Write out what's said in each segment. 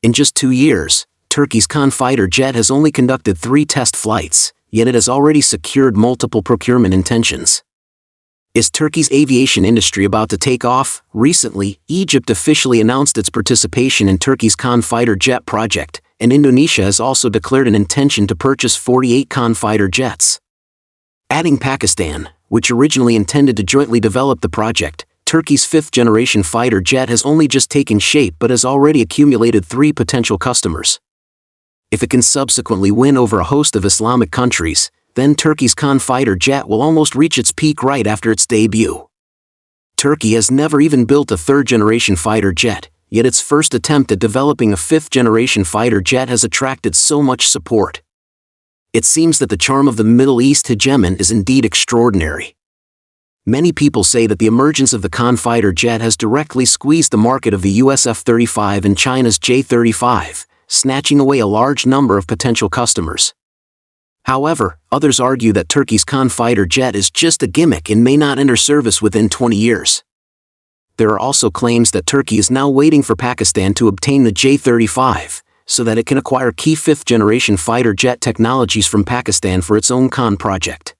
In just 2 years, Turkey's Khan fighter jet has only conducted 3 test flights, yet it has already secured multiple procurement intentions. Is Turkey's aviation industry about to take off? Recently, Egypt officially announced its participation in Turkey's Khan fighter jet project, and Indonesia has also declared an intention to purchase 48 Khan fighter jets. Adding Pakistan, which originally intended to jointly develop the project, Turkey's 5th-generation fighter jet has only just taken shape but has already accumulated 3 potential customers. If it can subsequently win over a host of Islamic countries, then Turkey's Khan fighter jet will almost reach its peak right after its debut. Turkey has never even built a 3rd-generation fighter jet, yet its first attempt at developing a 5th-generation fighter jet has attracted so much support. It seems that the charm of the Middle East hegemon is indeed extraordinary. Many people say that the emergence of the Khan fighter jet has directly squeezed the market of the US F-35 and China's J-35, snatching away a large number of potential customers. However, others argue that Turkey's Khan fighter jet is just a gimmick and may not enter service within 20 years. There are also claims that Turkey is now waiting for Pakistan to obtain the J-35, so that it can acquire key 5th-generation fighter jet technologies from Pakistan for its own Khan project.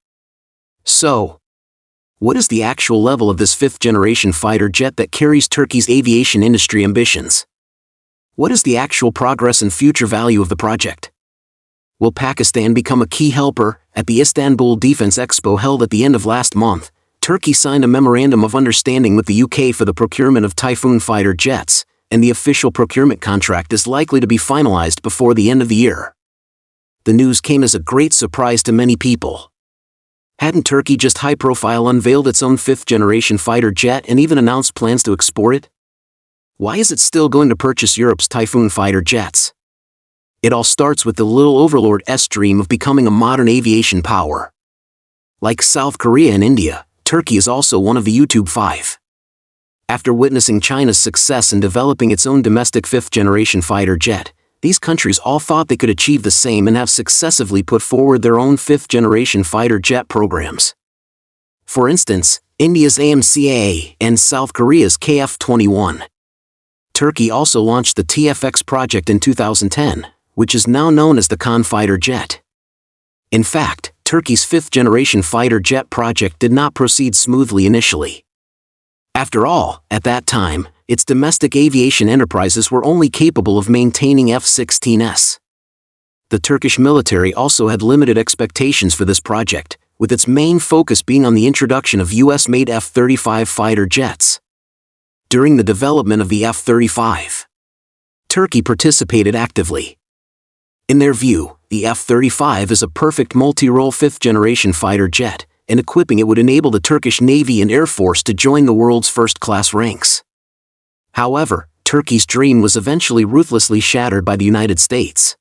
So, what is the actual level of this 5th-generation fighter jet that carries Turkey's aviation industry ambitions? What is the actual progress and future value of the project? Will Pakistan become a key helper? At the Istanbul Defense Expo held at the end of last month, Turkey signed a memorandum of understanding with the UK for the procurement of Typhoon fighter jets, and the official procurement contract is likely to be finalized before the end of the year. The news came as a great surprise to many people. Hadn't Turkey just high-profile unveiled its own 5th-generation fighter jet and even announced plans to export it? Why is it still going to purchase Europe's Typhoon fighter jets? It all starts with the little overlord's dream of becoming a modern aviation power. Like South Korea and India, Turkey is also one of the YouTube 5. After witnessing China's success in developing its own domestic 5th-generation fighter jet, these countries all thought they could achieve the same and have successively put forward their own 5th-generation fighter jet programs. For instance, India's AMCA and South Korea's KF-21. Turkey also launched the TFX project in 2010, which is now known as the Khan fighter jet. In fact, Turkey's 5th-generation fighter jet project did not proceed smoothly initially. After all, at that time, its domestic aviation enterprises were only capable of maintaining F-16s. The Turkish military also had limited expectations for this project, with its main focus being on the introduction of US-made F-35 fighter jets. During the development of the F-35, Turkey participated actively. In their view, the F-35 is a perfect multi-role 5th-generation fighter jet, and equipping it would enable the Turkish Navy and Air Force to join the world's first-class ranks. However, Turkey's dream was eventually ruthlessly shattered by the United States.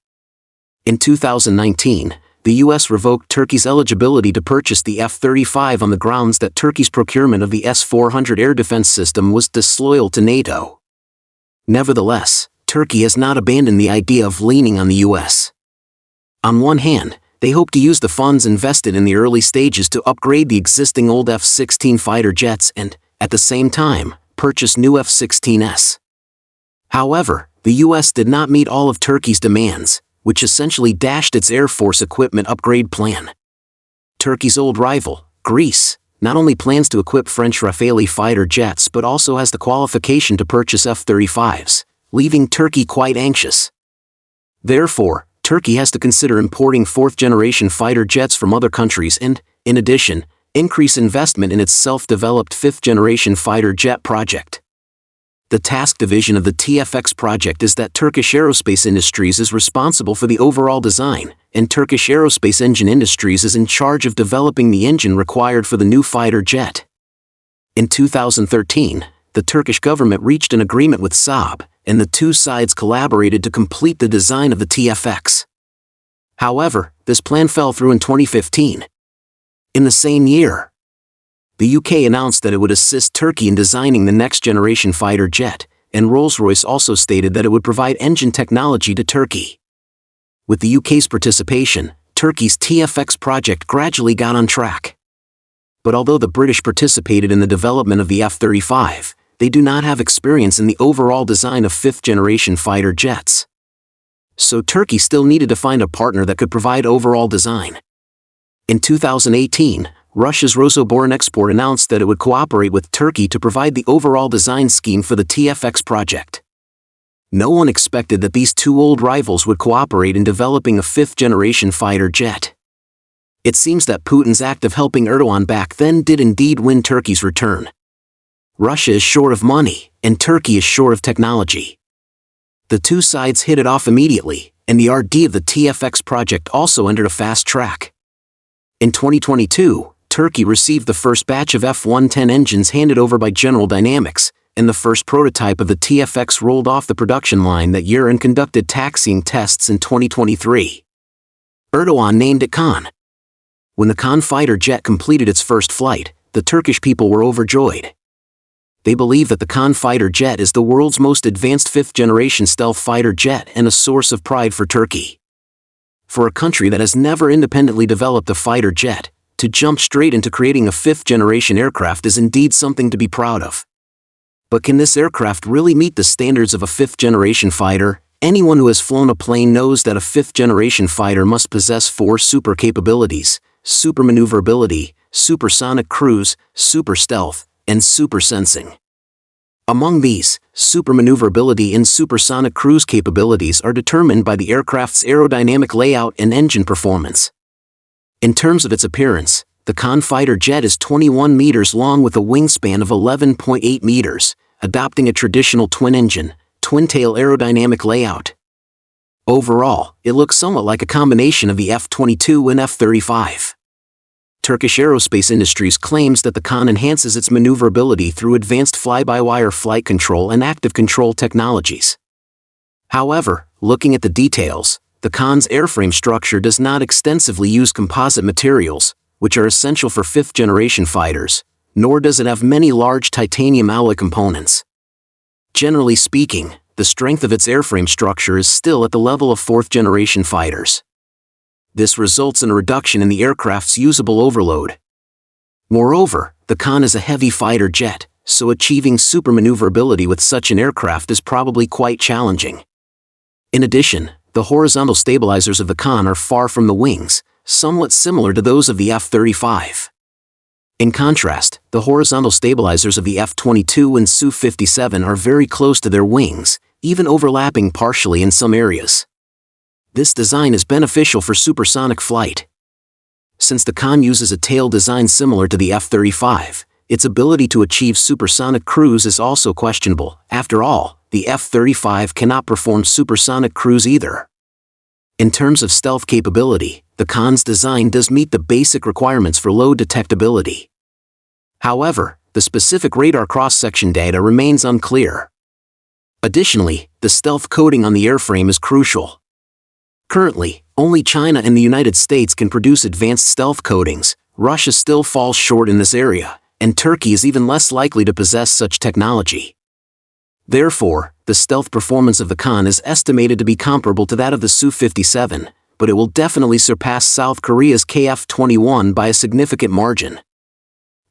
In 2019, the U.S. revoked Turkey's eligibility to purchase the F-35 on the grounds that Turkey's procurement of the S-400 air defense system was disloyal to NATO. Nevertheless, Turkey has not abandoned the idea of leaning on the U.S. On one hand, they hope to use the funds invested in the early stages to upgrade the existing old F-16 fighter jets and, at the same time, purchase new F-16s. However, the U.S. did not meet all of Turkey's demands, which essentially dashed its Air Force equipment upgrade plan. Turkey's old rival, Greece, not only plans to equip French Rafale fighter jets but also has the qualification to purchase F-35s, leaving Turkey quite anxious. Therefore, Turkey has to consider importing 4th-generation fighter jets from other countries and, in addition, increase investment in its self-developed 5th-generation fighter jet project. The task division of the TFX project is that Turkish Aerospace Industries is responsible for the overall design, and Turkish Aerospace Engine Industries is in charge of developing the engine required for the new fighter jet. In 2013, the Turkish government reached an agreement with Saab, and the two sides collaborated to complete the design of the TFX. However, this plan fell through in 2015. In the same year, the UK announced that it would assist Turkey in designing the next-generation fighter jet, and Rolls-Royce also stated that it would provide engine technology to Turkey. With the UK's participation, Turkey's TFX project gradually got on track. But although the British participated in the development of the F-35, they do not have experience in the overall design of 5th-generation fighter jets. So Turkey still needed to find a partner that could provide overall design. In 2018, Russia's Rosoboronexport announced that it would cooperate with Turkey to provide the overall design scheme for the TFX project. No one expected that these two old rivals would cooperate in developing a fifth-generation fighter jet. It seems that Putin's act of helping Erdogan back then did indeed win Turkey's return. Russia is short of money, and Turkey is short of technology. The two sides hit it off immediately, and the R&D of the TFX project also entered a fast track. In 2022, Turkey received the first batch of F-110 engines handed over by General Dynamics, and the first prototype of the TFX rolled off the production line that year and conducted taxiing tests in 2023. Erdogan named it Khan. When the Khan fighter jet completed its first flight, the Turkish people were overjoyed. They believe that the Khan fighter jet is the world's most advanced fifth-generation stealth fighter jet and a source of pride for Turkey. For a country that has never independently developed a fighter jet, to jump straight into creating a fifth-generation aircraft is indeed something to be proud of. But can this aircraft really meet the standards of a fifth-generation fighter? Anyone who has flown a plane knows that a fifth-generation fighter must possess 4 super capabilities: super maneuverability, supersonic cruise, super stealth, and super sensing. Among these, super maneuverability and supersonic cruise capabilities are determined by the aircraft's aerodynamic layout and engine performance. In terms of its appearance, the Khan fighter jet is 21 meters long with a wingspan of 11.8 meters, adopting a traditional twin-engine, twin-tail aerodynamic layout. Overall, it looks somewhat like a combination of the F-22 and F-35. Turkish Aerospace Industries claims that the Khan enhances its maneuverability through advanced fly-by-wire flight control and active control technologies. However, looking at the details, the Khan's airframe structure does not extensively use composite materials, which are essential for fifth-generation fighters, nor does it have many large titanium alloy components. Generally speaking, the strength of its airframe structure is still at the level of fourth-generation fighters. This results in a reduction in the aircraft's usable overload. Moreover, the Khan is a heavy fighter jet, so achieving super maneuverability with such an aircraft is probably quite challenging. In addition, the horizontal stabilizers of the Khan are far from the wings, somewhat similar to those of the F-35. In contrast, the horizontal stabilizers of the F-22 and Su-57 are very close to their wings, even overlapping partially in some areas. This design is beneficial for supersonic flight. Since the Khan uses a tail design similar to the F-35, its ability to achieve supersonic cruise is also questionable. After all, the F-35 cannot perform supersonic cruise either. In terms of stealth capability, the Khan's design does meet the basic requirements for low detectability. However, the specific radar cross-section data remains unclear. Additionally, the stealth coating on the airframe is crucial. Currently, only China and the United States can produce advanced stealth coatings. Russia still falls short in this area, and Turkey is even less likely to possess such technology. Therefore, the stealth performance of the Khan is estimated to be comparable to that of the Su-57, but it will definitely surpass South Korea's KF-21 by a significant margin.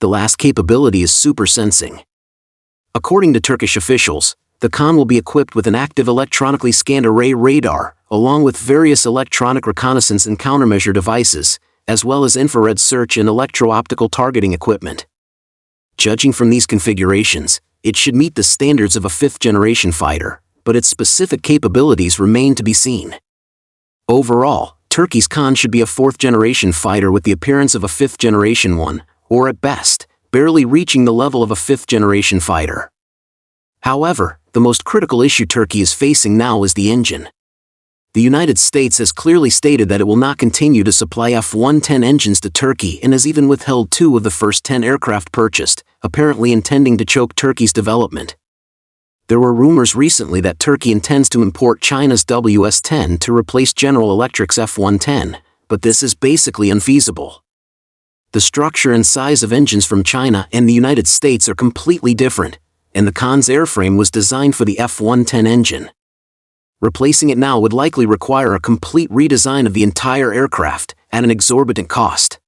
The last capability is super sensing. According to Turkish officials, the Khan will be equipped with an active electronically scanned array radar, along with various electronic reconnaissance and countermeasure devices, as well as infrared search and electro-optical targeting equipment. Judging from these configurations, it should meet the standards of a fifth-generation fighter, but its specific capabilities remain to be seen. Overall, Turkey's Khan should be a fourth-generation fighter with the appearance of a fifth-generation one, or at best, barely reaching the level of a fifth-generation fighter. However, the most critical issue Turkey is facing now is the engine. The United States has clearly stated that it will not continue to supply F-110 engines to Turkey and has even withheld 2 of the first 10 aircraft purchased, apparently intending to choke Turkey's development. There were rumors recently that Turkey intends to import China's WS-10 to replace General Electric's F-110, but this is basically unfeasible. The structure and size of engines from China and the United States are completely different, and the Khan's airframe was designed for the F-110 engine. Replacing it now would likely require a complete redesign of the entire aircraft, at an exorbitant cost.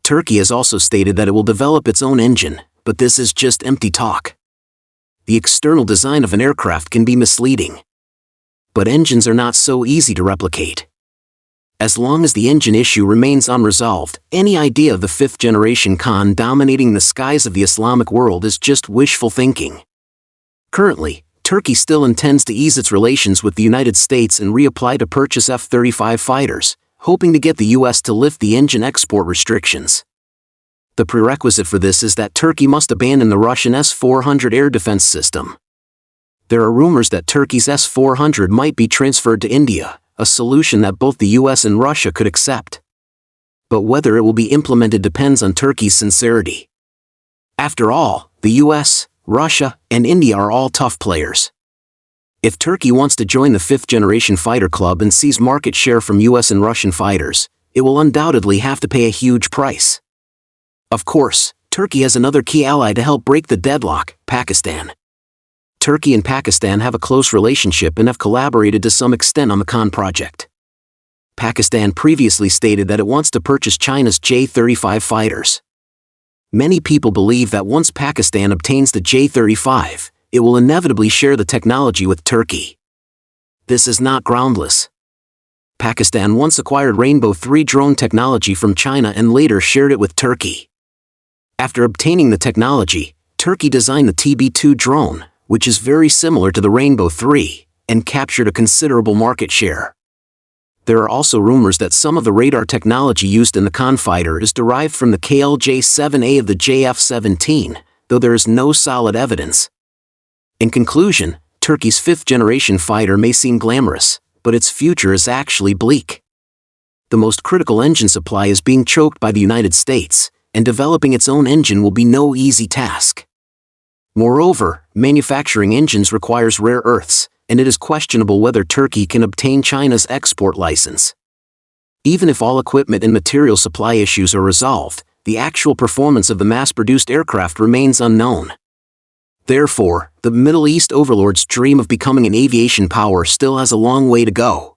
Turkey has also stated that it will develop its own engine, but this is just empty talk. The external design of an aircraft can be misleading. but engines are not so easy to replicate. As long as the engine issue remains unresolved, any idea of the fifth-generation Khan dominating the skies of the Islamic world is just wishful thinking. Currently, Turkey still intends to ease its relations with the United States and reapply to purchase F-35 fighters, hoping to get the U.S. to lift the engine export restrictions. The prerequisite for this is that Turkey must abandon the Russian S-400 air defense system. There are rumors that Turkey's S-400 might be transferred to India, a solution that both the US and Russia could accept. But whether it will be implemented depends on Turkey's sincerity. After all, the US, Russia, and India are all tough players. If Turkey wants to join the fifth-generation fighter club and seize market share from US and Russian fighters, it will undoubtedly have to pay a huge price. Of course, Turkey has another key ally to help break the deadlock: Pakistan. Turkey and Pakistan have a close relationship and have collaborated to some extent on the Khan project. Pakistan previously stated that it wants to purchase China's J-35 fighters. Many people believe that once Pakistan obtains the J-35, it will inevitably share the technology with Turkey. This is not groundless. Pakistan once acquired Rainbow 3 drone technology from China and later shared it with Turkey. After obtaining the technology, Turkey designed the TB2 drone, which is very similar to the Rainbow 3, and captured a considerable market share. There are also rumors that some of the radar technology used in the Khan fighter is derived from the KLJ-7A of the JF-17, though there is no solid evidence. In conclusion, Turkey's fifth-generation fighter may seem glamorous, but its future is actually bleak. The most critical engine supply is being choked by the United States, and developing its own engine will be no easy task. Moreover, manufacturing engines requires rare earths, and it is questionable whether Turkey can obtain China's export license. Even if all equipment and material supply issues are resolved, the actual performance of the mass-produced aircraft remains unknown. Therefore, the Middle East overlord's dream of becoming an aviation power still has a long way to go.